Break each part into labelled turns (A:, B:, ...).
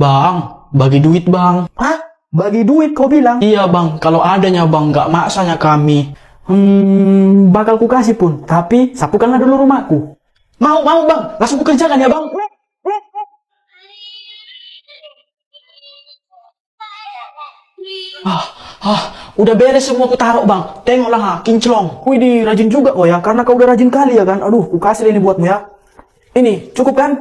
A: Bang, bagi duit bang.
B: Hah? Bagi duit kau bilang?
A: Iya bang, kalau adanya bang, nggak maksanya kami.
B: Bakal ku kasih pun. Tapi sapukanlah dulu rumahku.
A: Mau bang, langsung kukerjakan ya bang. Ah, udah beres semua aku taruh bang. Tengoklah ha, kinclong.
B: Widih, rajin juga kau ya. Karena kau udah rajin kali ya kan. Aduh, ku kasih ini buatmu ya. Ini, cukup kan?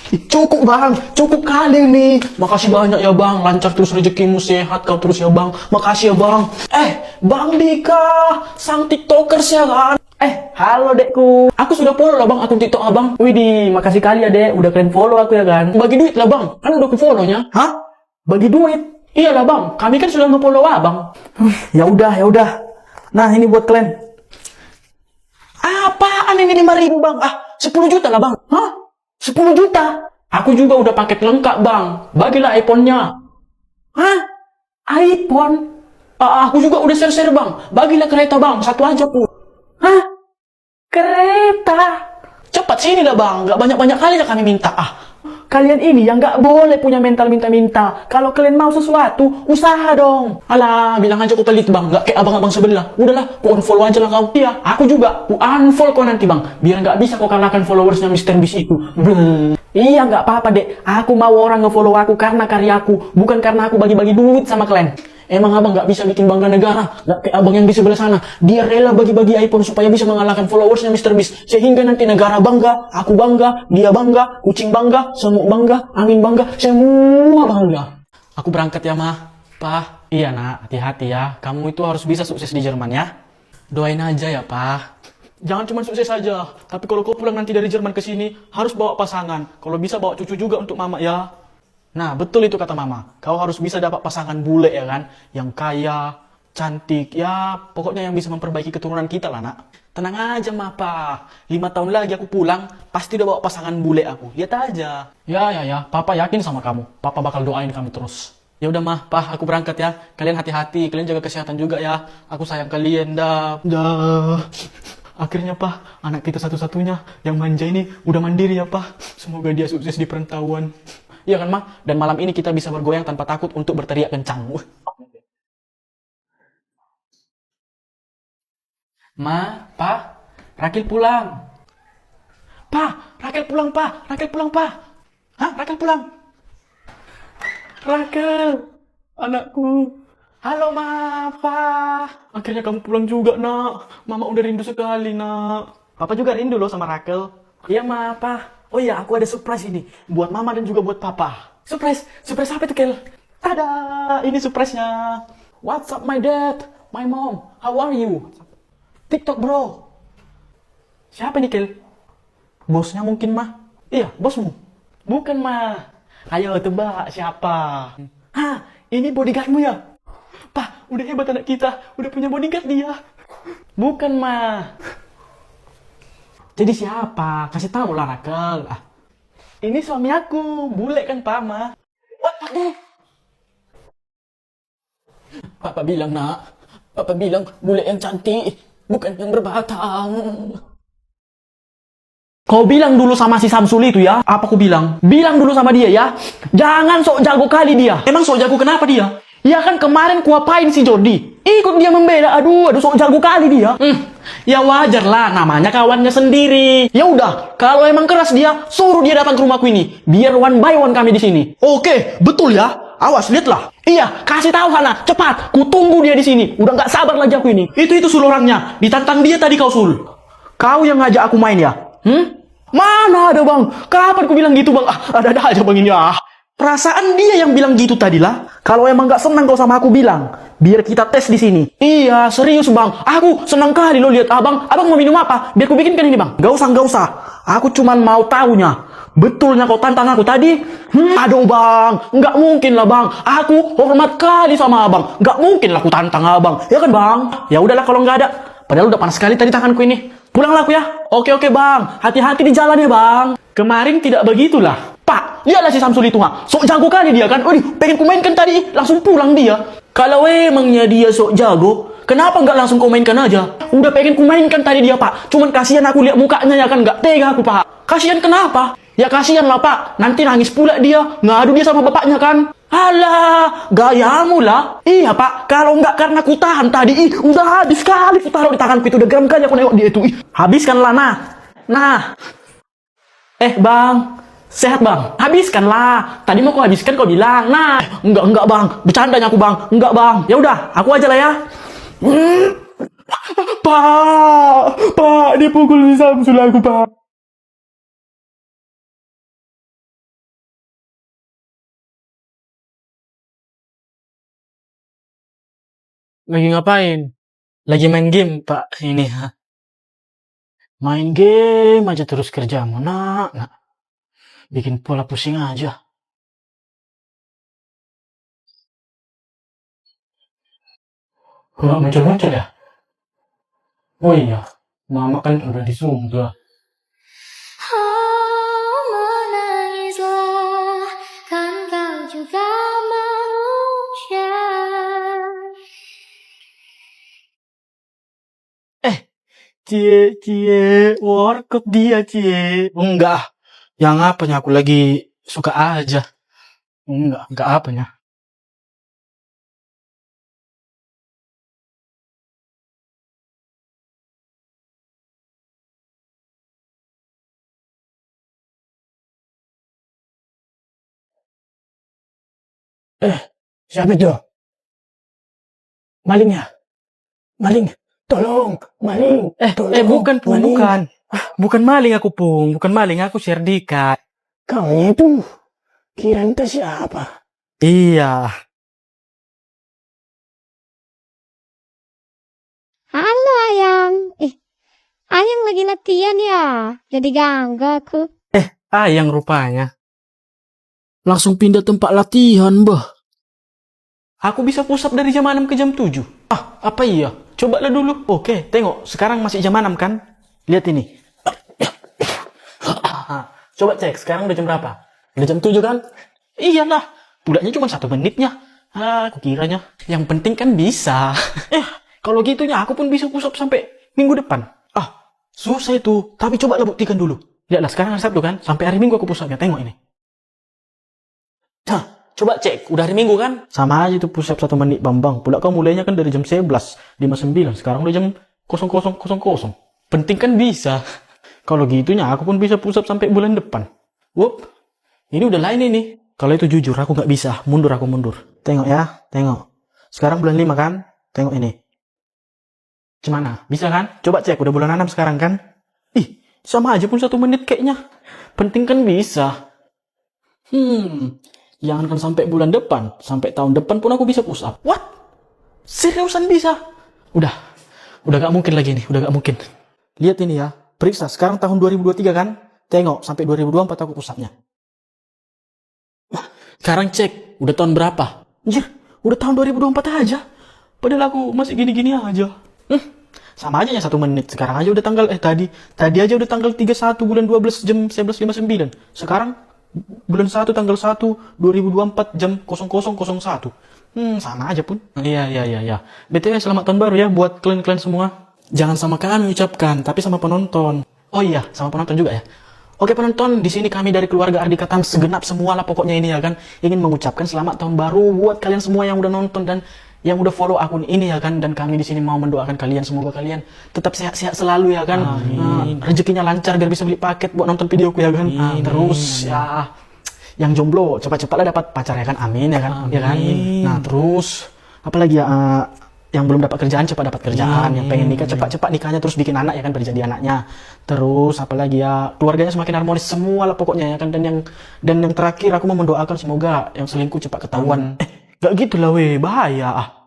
A: Cukup bang, cukup kali nih. Makasih banyak ya bang, lancar terus rezekimu, sehat kau terus ya bang. Makasih ya bang. Bang Dika, sang tiktokers ya kan.
B: Halo dekku.
A: Aku sudah follow lah bang akun tiktok abang.
B: Widih, makasih kali ya dek. Udah kalian follow aku ya kan.
A: Bagi duit lah bang, kan udah ku follownya.
B: Hah? Bagi duit?
A: Iyalah bang, kami kan sudah nge-follow abang.
B: Ya udah. Nah, ini buat kalian.
A: Apaan ini 5.000 bang? 10 juta lah bang.
B: Hah? 10 juta?
A: Aku juga udah paket lengkap bang. Bagilah iPhone-nya.
B: Hah? iPhone?
A: Aku juga udah share-share bang. Bagilah kereta bang, satu aja pu.
B: Hah? Kereta?
A: Cepat sini lah bang, nggak banyak-banyak kali lah kami minta.
B: Kalian ini yang nggak boleh punya mental minta-minta. Kalau kalian mau sesuatu, usaha dong.
A: Alah, bilang aja aku pelit bang, nggak kayak abang-abang sebelah. Udahlah, ku unfollow aja lah kau. Iya, aku juga, ku unfollow kau nanti bang. Biar nggak bisa kau kalahkan followersnya Mr. Beast itu.
B: Iya, nggak apa-apa dek. Aku mau orang nge-follow aku karena karyaku, bukan karena aku bagi-bagi duit sama kalian.
A: Emang abang nggak bisa bikin bangga negara? Nggak kayak abang yang di sebelah sana. Dia rela bagi-bagi iPhone supaya bisa mengalahkan followersnya Mr. Beast. Sehingga nanti negara bangga, aku bangga, dia bangga, kucing bangga, semut bangga, angin bangga, semua bangga. Aku berangkat ya mah. Pah, iya nak, hati-hati ya. Kamu itu harus bisa sukses di Jerman ya. Doain aja ya pah. Jangan cuma sukses saja. Tapi kalau kau pulang nanti dari Jerman ke sini, harus bawa pasangan. Kalau bisa bawa cucu juga untuk mama ya. Nah, betul itu kata mama. Kau harus bisa dapat pasangan bule ya kan? Yang kaya, cantik, ya pokoknya yang bisa memperbaiki keturunan kita lah nak. Tenang aja ma, pa. 5 tahun lagi aku pulang, pasti udah bawa pasangan bule aku. Lihat aja. Ya. Papa yakin sama kamu. Papa bakal doain kamu terus. Ya udah mah, pa, aku berangkat ya. Kalian hati-hati, kalian jaga kesehatan juga ya. Aku sayang kalian, dah. Akhirnya pa, anak kita satu-satunya yang manja ini udah mandiri ya pa. Semoga dia sukses di perantauan. Iya kan, Ma? Dan malam ini kita bisa bergoyang tanpa takut untuk berteriak kencang. Ma, Pa, Rakil pulang. Pa, Rakil pulang, Pa. Rakil pulang, Pa. Hah? Rakil pulang. Rakil, anakku. Halo, Ma, Pa. Akhirnya kamu pulang juga, nak. Mama udah rindu sekali, nak. Papa juga rindu loh sama Rakil. Iya, Ma, Pa. Oh iya, aku ada surprise ini. Buat mama dan juga buat papa. Surprise? Surprise apa itu, Kel? Tada! Ini surprise-nya. What's up, my dad? My mom? How are you? TikTok, bro. Siapa nih, Kel? Bosnya mungkin, mah. Iya, bosmu. Bukan, mah. Ayo, tebak siapa? Hah, ini bodyguardmu ya? Pak, udah hebat anak kita. Udah punya bodyguard dia. Bukan, mah. Jadi siapa? Kasih tahu lah, Rakel. Ini suami aku, bule kan, Pak, Ma. What, Pak, deh? Papa bilang, nak. Papa bilang, bule yang cantik, bukan yang berbatang. Kau bilang dulu sama si Samsul itu ya? Apa aku bilang? Bilang dulu sama dia ya. Jangan sok jago kali dia. Emang sok jago kenapa dia? Ya kan kemarin kuapain si Jody. Ikut dia membela. Aduh sok jago kali dia. Ya wajar lah, namanya kawannya sendiri. Ya udah, kalau emang keras dia, suruh dia datang ke rumahku ini. Biar one by one kami di sini. Oke, betul ya. Awas, lihatlah. Iya, kasih tahu sana, cepat. Ku tunggu dia di sini. Udah nggak sabar lagi aku ini. Itu Sul orangnya. Ditantang dia tadi kau, Sul. Kau yang ngajak aku main ya? Mana ada, Bang? Kapan ku bilang gitu, Bang? Ada-ada aja, Bang, ini. Perasaan dia yang bilang gitu tadi lah. Kalau emang gak senang kau sama aku bilang, biar kita tes di sini. Iya, serius, Bang. Aku senang kali lo lihat abang. Abang mau minum apa? Biar ku bikinkan ini, Bang. Gak usah. Aku cuman mau taunya. Betulnya kau tantang aku tadi? Aduh, Bang. Nggak mungkin lah, Bang. Aku hormat kali sama abang. Nggak mungkin lah aku tantang abang. Ya kan, Bang? Ya udahlah kalau nggak ada. Padahal udah panas sekali tadi tanganku ini. Pulanglah aku ya. Oke, Bang. Hati-hati di jalan ya, Bang. Kemarin tidak begitulah. Pak, lihatlah si Samsul itu, sok jago kali dia kan. Pengen ku mainkan tadi, langsung pulang dia. Kalau emangnya dia sok jago, kenapa nggak langsung kau mainkan aja? Udah pengen ku mainkan tadi dia, Pak. Cuman kasihan aku lihat mukanya ya kan, nggak tega aku, Pak. Kasihan kenapa? Ya kasihan lah Pak, nanti nangis pula dia, ngadu dia sama bapaknya kan. Alah, gayamu lah. Iya Pak, kalau nggak karena ku tahan tadi, udah habis kali ku taruh di tanganku itu, udah geram kali aku nengok dia itu. Habiskanlah nah. Nah. Bang, sehat bang? Habiskanlah. Tadi mau kau habiskan kau bilang. Nah, enggak bang, bercandanya aku bang, enggak bang. Ya udah, aku aja lah ya. Pak, dia pukul Samsul aku Pak.
B: Lagi ngapain? Lagi main game, Pak. Ini, ha.
A: Main game aja terus kerjamu, nak. Bikin pola pusing aja.
B: Nggak muncul-muncul ya? Oh iya, Mama kan udah di Zoom tuh.
C: Menangislah, kan kau juga manusia.
A: Cie, warkop dia, cie. Enggak. Yang apanya aku lagi suka aja. Enggak apanya. Siapa itu? Maling ya? Maling. Tolong, maling.
B: Bukan, Pung,
A: maling.
B: bukan. Bukan maling aku, Pung. Bukan maling, aku Serdika.
A: Kamu itu kira entah siapa?
B: Iya.
C: Halo Ayang. Ayang lagi latihan ya? Jadi ganggu aku.
B: Yang rupanya.
A: Langsung pindah tempat latihan, bah. Aku bisa push up dari jam 6 ke jam 7. Apa iya? Cobalah dulu. Oke, tengok. Sekarang masih jam 6 kan? Lihat ini. Coba cek, sekarang udah jam berapa? Udah jam 7 kan? Iyalah. Bulatnya cuma 1 menitnya. Aku kiranya. Yang penting kan bisa. Kalau gitunya aku pun bisa push up sampai minggu depan. Susah itu. Tapi coba buktikan dulu. Lihatlah, sekarang hari Sabtu kan? Sampai hari Minggu aku push up ya. Tengok ini. Coba cek, udah hari Minggu kan? Sama aja itu push up 1 menit Bambang. Pula kau mulainya kan dari jam 11.59. Sekarang udah jam 00.00. Penting kan bisa. Kalau gitunya aku pun bisa push up sampai bulan depan. Wup. Ini udah lain ini. Kalau itu jujur aku nggak bisa. Mundur aku mundur. Tengok ya, tengok. Sekarang bulan 5 kan? Tengok ini. Gimana? Bisa kan? Coba cek, udah bulan 6 sekarang kan? Sama aja pun 1 menit kayaknya. Penting kan bisa. Jangankan sampai bulan depan, sampai tahun depan pun aku bisa push up. What? Seriusan bisa? Udah gak mungkin lagi nih, udah gak mungkin. Lihat ini ya, periksa. Sekarang tahun 2023 kan? Tengok, sampai 2024 aku push upnya. Sekarang cek, udah tahun berapa? Anjir, udah tahun 2024 aja. Padahal aku masih gini-gini aja. Sama aja ya 1 menit. Sekarang aja udah tanggal, tadi aja udah tanggal 31 bulan 12 jam 11.59. Sekarang bulan 1 tanggal 1 2024 jam 00.01. Sama aja pun. Iya. BTW selamat tahun baru ya buat kalian semua. Jangan sama kami ucapkan, tapi sama penonton. Oh iya, sama penonton juga ya. Oke penonton, di sini kami dari keluarga Ardika Tam segenap semua lah pokoknya ini ya kan, ingin mengucapkan selamat tahun baru buat kalian semua yang udah nonton dan yang udah follow akun ini ya kan, dan kami di sini mau mendoakan kalian semoga kalian tetap sehat-sehat selalu ya kan. Rezekinya lancar biar bisa beli paket buat nonton videoku ya kan. Terus ya yang jomblo cepat-cepatlah dapat pacar ya kan, amin ya kan. Ya kan. Nah terus apalagi ya, yang belum dapat kerjaan cepat dapat kerjaan, yang pengen nikah cepat-cepat nikahnya terus bikin anak ya kan, biar jadi anaknya. Terus apalagi ya, keluarganya semakin harmonis semua lah pokoknya ya kan. Dan yang terakhir aku mau mendoakan semoga yang selingkuh cepat ketahuan. Gak gitu lah weh, bahaya.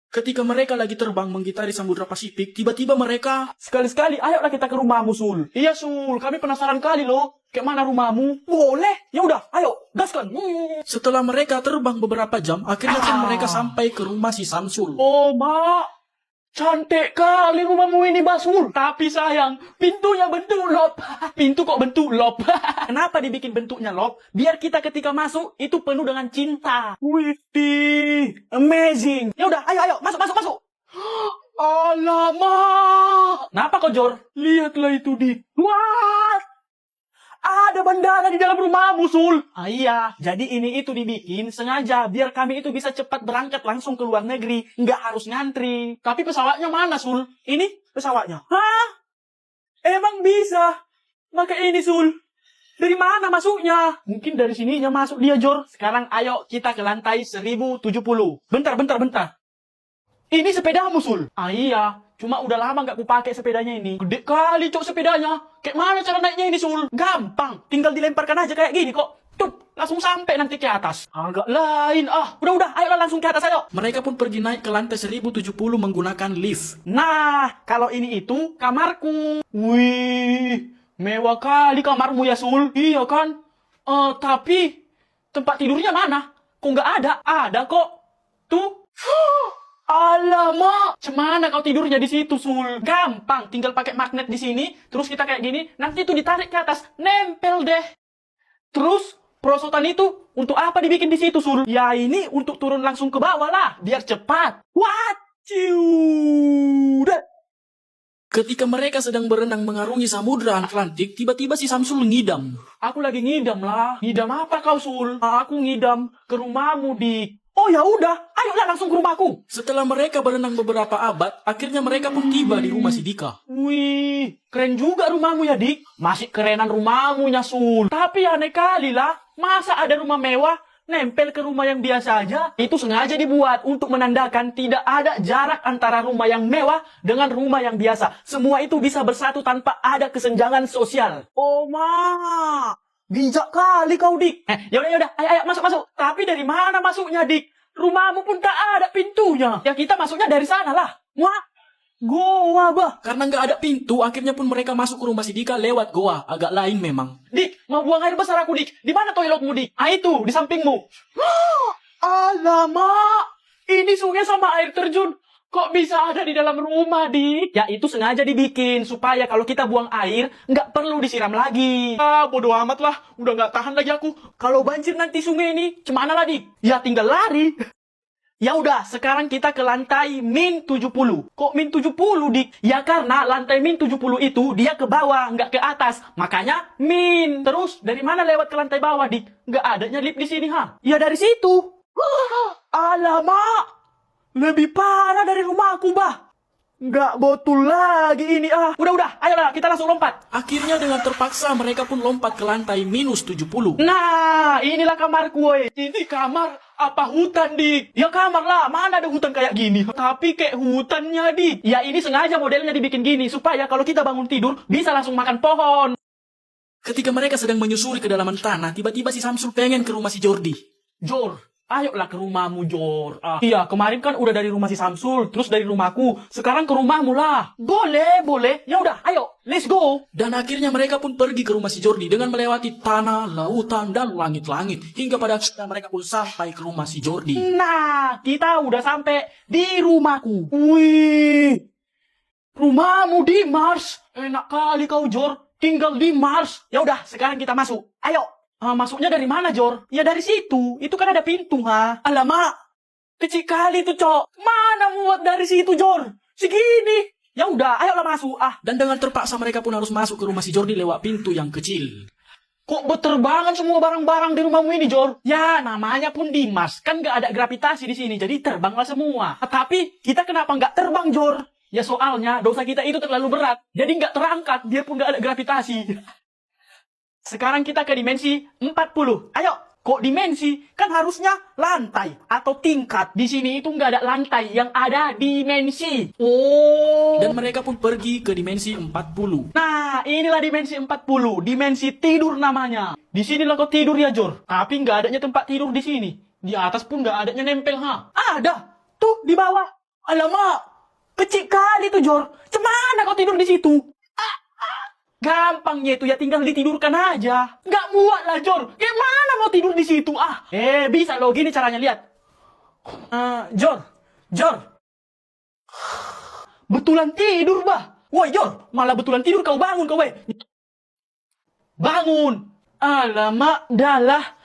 A: Ketika mereka lagi terbang menggitari Samudra Pasifik, tiba-tiba mereka, sekali-sekali ayolah kita ke rumahmu Sul. Iya Sul, kami penasaran kali loh. Kayak mana rumahmu? Boleh, ya udah, ayo, gaskan. Setelah mereka terbang beberapa jam, akhirnya kan mereka sampai ke rumah si Samsul. Oh mak, cantik kali rumahmu ini Basul. Tapi sayang, pintunya bentuk lop. Pintu kok bentuk lop? Kenapa dibikin bentuknya lop? Biar kita ketika masuk itu penuh dengan cinta. Widih, amazing. Ya udah, ayo, masuk. Alamak. Kenapa kau Jor? Lihatlah itu di. What? Ada bandara di dalam rumahmu, Sul. Ah, iya, jadi ini itu dibikin sengaja biar kami itu bisa cepat berangkat langsung ke luar negeri, nggak harus ngantri. Tapi pesawatnya mana, Sul? Ini pesawatnya. Hah? Emang bisa? Pakai ini, Sul. Dari mana masuknya? Mungkin dari sininya masuk dia, Jor. Sekarang ayo kita ke lantai 1070. Bentar. Ini sepedamu, Sul. Ah, iya. Cuma udah lama nggak kupakai sepedanya ini. Gede kali, Cok, sepedanya. Kayak mana cara naiknya ini, Sul? Gampang. Tinggal dilemparkan aja kayak gini kok. Tuh, langsung sampai nanti ke atas. Agak lain. Ah, udah. Ayolah langsung ke atas, ayo. Mereka pun pergi naik ke lantai 1070 menggunakan lift. Nah, kalau ini itu kamarku. Wih, mewah kali kamarmu ya, Sul. Iya kan? Tapi tempat tidurnya mana? Kok nggak ada? Ada kok. Tuh. Alamak, cemana kau tidurnya di situ, Sul? Gampang, tinggal pakai magnet di sini, terus kita kayak gini, nanti itu ditarik ke atas, nempel deh. Terus perosotan itu untuk apa dibikin di situ, Sul? Ya ini untuk turun langsung ke bawah lah, biar cepat. What? Ciudet. Ketika mereka sedang berenang mengarungi samudra Atlantik, tiba-tiba si Samsul ngidam. Aku lagi ngidam lah. Ngidam apa kau, Sul? Aku ngidam ke rumahmu, Dik. Oh ya udah, ayolah langsung ke rumahku. Setelah mereka berenang beberapa abad, akhirnya mereka pun tiba di rumah si Dika. Wih, keren juga rumahmu ya, Dik. Masih kerenan rumahmu ya, Sul. Tapi aneh kali lah, masa ada rumah mewah nempel ke rumah yang biasa aja? Itu sengaja dibuat untuk menandakan tidak ada jarak antara rumah yang mewah dengan rumah yang biasa. Semua itu bisa bersatu tanpa ada kesenjangan sosial. Oh, mak. Bijak kali kau, Dik. Yaudah, ayo masuk. Tapi dari mana masuknya, Dik? Rumahmu pun tak ada pintunya. Ya kita masuknya dari sana lah. Wah, goa bah. Karena nggak ada pintu, akhirnya pun mereka masuk ke rumah si Dika lewat goa. Agak lain memang. Dik, mau buang air besar aku, Dik. Di mana toiletmu, Dik? Ah, itu, di sampingmu. Alamak, ini sungai sama air terjun. Kok bisa ada di dalam rumah, Dik? Ya itu sengaja dibikin supaya kalau kita buang air nggak perlu disiram lagi. Ah, bodo amat lah. Udah nggak tahan lagi aku. Kalau banjir nanti sungai ini, cemana lah, Dik? Ya tinggal lari. Ya udah, sekarang kita ke lantai min 70. Kok min 70, Dik? Ya karena lantai min 70 itu dia ke bawah, nggak ke atas. Makanya min. Terus dari mana lewat ke lantai bawah, Dik? Nggak adanya lift di sini, ha? Ya dari situ. Alamak. Lebih parah dari rumahku, bah. Nggak betul lagi ini, ah. Udah, ayolah, kita langsung lompat. Akhirnya dengan terpaksa mereka pun lompat ke lantai minus 70. Nah, inilah kamarku, woy. Ini kamar apa hutan, Dik? Ya kamar lah, mana ada hutan kayak gini. Tapi kayak hutannya, Dik. Ya ini sengaja modelnya dibikin gini, supaya kalau kita bangun tidur, bisa langsung makan pohon. Ketika mereka sedang menyusuri kedalaman tanah, tiba-tiba si Samsul pengen ke rumah si Jordi. Jor, ayolah ke rumahmu, Jor. Iya, kemarin kan udah dari rumah si Samsul, terus dari rumahku. Sekarang ke rumahmu lah. Boleh. Ya udah, ayo, let's go. Dan akhirnya mereka pun pergi ke rumah si Jordi dengan melewati tanah, lautan, dan langit-langit. Hingga pada akhirnya mereka pun sampai ke rumah si Jordi. Nah, kita udah sampai di rumahku. Wih, rumahmu di Mars. Enak kali kau, Jor. Tinggal di Mars. Ya udah, sekarang kita masuk. Ayo. Masuknya dari mana, Jor? Ya dari situ. Itu kan ada pintu, ha? Alamak. Kecil kali tuh, Cok. Mana muat dari situ, Jor? Segini. Ya udah, ayolah masuk. Dan dengan terpaksa mereka pun harus masuk ke rumah si Jordi lewat pintu yang kecil. Kok berterbangan semua barang-barang di rumahmu ini, Jor? Ya, namanya pun di Mars. Kan nggak ada gravitasi di sini, jadi terbanglah semua. Tapi kita kenapa nggak terbang, Jor? Ya soalnya dosa kita itu terlalu berat. Jadi nggak terangkat, biarpun nggak ada gravitasi. Sekarang kita ke dimensi 40. Ayo, kok dimensi? Kan harusnya lantai atau tingkat. Di sini itu nggak ada lantai, yang ada dimensi. Oh. Dan mereka pun pergi ke dimensi 40. Nah, inilah dimensi 40. Dimensi tidur namanya. Di sinilah kau tidur ya, Jor. Tapi nggak adanya tempat tidur di sini. Di atas pun nggak adanya nempel, ha? Ada. Tuh, di bawah. Alamak. Kecil kali tuh, Jor. Cemana kau tidur di situ? Gampangnya itu ya, tinggal ditidurkan aja. Nggak muat lah, Jor. Gimana mau tidur di situ? Bisa loh, gini caranya, lihat. Jor. Betulan tidur, bah. Woi, Jor, malah betulan tidur kau bangun, kau, weh. Bangun. Alamak, dalah.